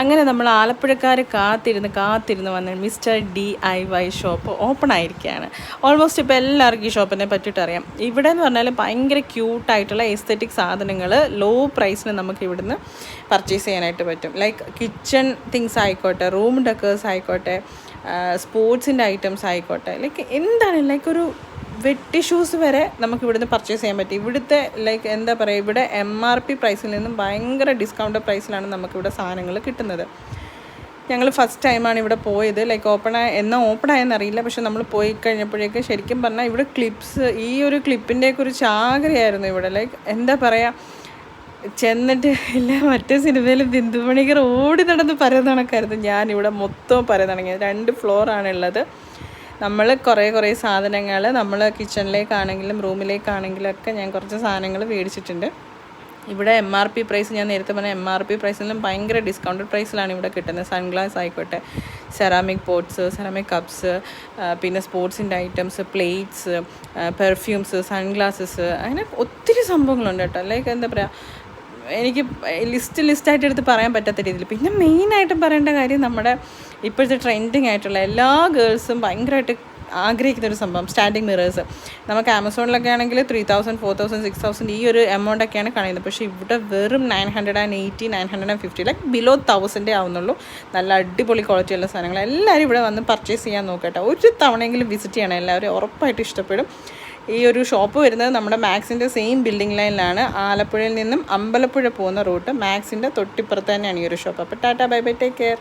അങ്ങനെ നമ്മൾ ആലപ്പുഴക്കാർ കാത്തിരുന്ന് വന്ന് മിസ്റ്റർ DIY ഷോപ്പ് ഓപ്പൺ ആയിരിക്കുകയാണ്. ഓൾമോസ്റ്റ് ഇപ്പോൾ എല്ലാവർക്കും ഈ ഷോപ്പിനെ പറ്റിയിട്ട് അറിയാം. ഇവിടെ എന്ന് പറഞ്ഞാൽ ഭയങ്കര ക്യൂട്ടായിട്ടുള്ള എസ്തെറ്റിക് സാധനങ്ങൾ ലോ പ്രൈസിന് നമുക്ക് ഇവിടുന്ന് പർച്ചേസ് ചെയ്യാനായിട്ട് പറ്റും. ലൈക്ക് കിച്ചൺ തിങ്സ് ആയിക്കോട്ടെ, റൂം ഡെക്കേഴ്സ് ആയിക്കോട്ടെ, സ്പോർട്സിൻ്റെ ഐറ്റംസ് ആയിക്കോട്ടെ, ലൈക്ക് എന്താണ് ലൈക്ക് ഒരു വെറ്റ് ടിഷ്യൂസ് വരെ നമുക്ക് ഇവിടുന്ന് പർച്ചേസ് ചെയ്യാൻ പറ്റും. ഇവിടുത്തെ ലൈക്ക് എന്താ പറയുക, ഇവിടെ MRP പ്രൈസിൽ നിന്നും ഭയങ്കര ഡിസ്കൗണ്ട് പ്രൈസിലാണ് നമുക്കിവിടെ സാധനങ്ങൾ കിട്ടുന്നത്. ഞങ്ങൾ ഫസ്റ്റ് ടൈമാണ് ഇവിടെ പോയത്. ലൈക്ക് ഓപ്പൺ ആയെന്നറിയില്ല. പക്ഷെ നമ്മൾ പോയി കഴിഞ്ഞപ്പോഴേക്ക് ശരിക്കും പറഞ്ഞാൽ ഇവിടെ ക്ലിപ്സ്, ഈ ഒരു ക്ലിപ്പിൻ്റെ കുറിച്ച് ആഗ്രഹമായിരുന്നു ഇവിടെ. ലൈക്ക് എന്താ പറയുക, ചെന്നിട്ട് ഇല്ല മറ്റേ സിനിമയിൽ ബിന്ദു മണിക്കർ ഓടി നടന്ന് പറയുന്ന കണക്കായിരുന്നു. ഞാനിവിടെ മൊത്തം പറയുന്ന 2 ഫ്ലോറാണുള്ളത്. നമ്മൾ കുറേ സാധനങ്ങൾ നമ്മൾ കിച്ചണിലേക്കാണെങ്കിലും റൂമിലേക്കാണെങ്കിലും ഒക്കെ ഞാൻ കുറച്ച് സാധനങ്ങൾ മേടിച്ചിട്ടുണ്ട്. ഇവിടെ MRP പ്രൈസ്, ഞാൻ നേരത്തെ പറഞ്ഞ MRP പ്രൈസിൽ നിന്നും ഭയങ്കര ഡിസ്കൗണ്ടഡ് പ്രൈസിലാണ് ഇവിടെ കിട്ടുന്നത്. സൺഗ്ലാസ് ആയിക്കോട്ടെ, സെറാമിക് പോട്ട്സ്, സെറാമിക് കപ്സ്, പിന്നെ സ്പോർട്സിൻ്റെ ഐറ്റംസ്, പ്ലേറ്റ്സ്, പെർഫ്യൂംസ്, സൺഗ്ലാസസ്, അങ്ങനെ ഒത്തിരി സംഭവങ്ങളുണ്ട് കേട്ടോ. ലൈക്ക് എന്താ പറയുക, എനിക്ക് ലിസ്റ്റായിട്ട് എടുത്ത് പറയാൻ പറ്റാത്ത രീതിയിൽ. പിന്നെ മെയിനായിട്ടും പറയേണ്ട കാര്യം, നമ്മുടെ ഇപ്പോഴത്തെ ട്രെൻഡിങ് ആയിട്ടുള്ള എല്ലാ ഗേൾസും ഭയങ്കരമായിട്ട് ആഗ്രഹിക്കുന്നൊരു സംഭവം, സ്റ്റാൻഡിങ് മിറേഴ്സ്. നമുക്ക് ആമസോണിലൊക്കെ ആണെങ്കിൽ 3000, 4000, 6000 ഈ ഒരു എമൗണ്ടൊക്കെയാണ് കാണുന്നത്. പക്ഷേ ഇവിടെ വെറും 980, 950, ലൈക്ക് ബിലോ 1000 ആവുന്നുള്ളൂ. നല്ല അടിപൊളി ക്വാളിറ്റിയുള്ള സാധനങ്ങൾ. എല്ലാവരും ഇവിടെ വന്ന് പർച്ചേസ് ചെയ്യാൻ നോക്കട്ടെ. ഒരു തവണയെങ്കിലും വിസിറ്റ് ചെയ്യണം. എല്ലാവരും ഉറപ്പായിട്ട് ഇഷ്ടപ്പെടും. ഈ ഒരു ഷോപ്പ് വരുന്നത് നമ്മുടെ മാക്സിൻ്റെ സെയിം ബിൽഡിംഗ് ലൈനിലാണ്. ആലപ്പുഴയിൽ നിന്നും അമ്പലപ്പുഴ പോകുന്ന റൂട്ട് മാക്സിൻ്റെ തൊട്ടിപ്പുറത്ത് തന്നെയാണ് ഈ ഒരു ഷോപ്പ്. അപ്പോൾ Tata, bye bye, take care.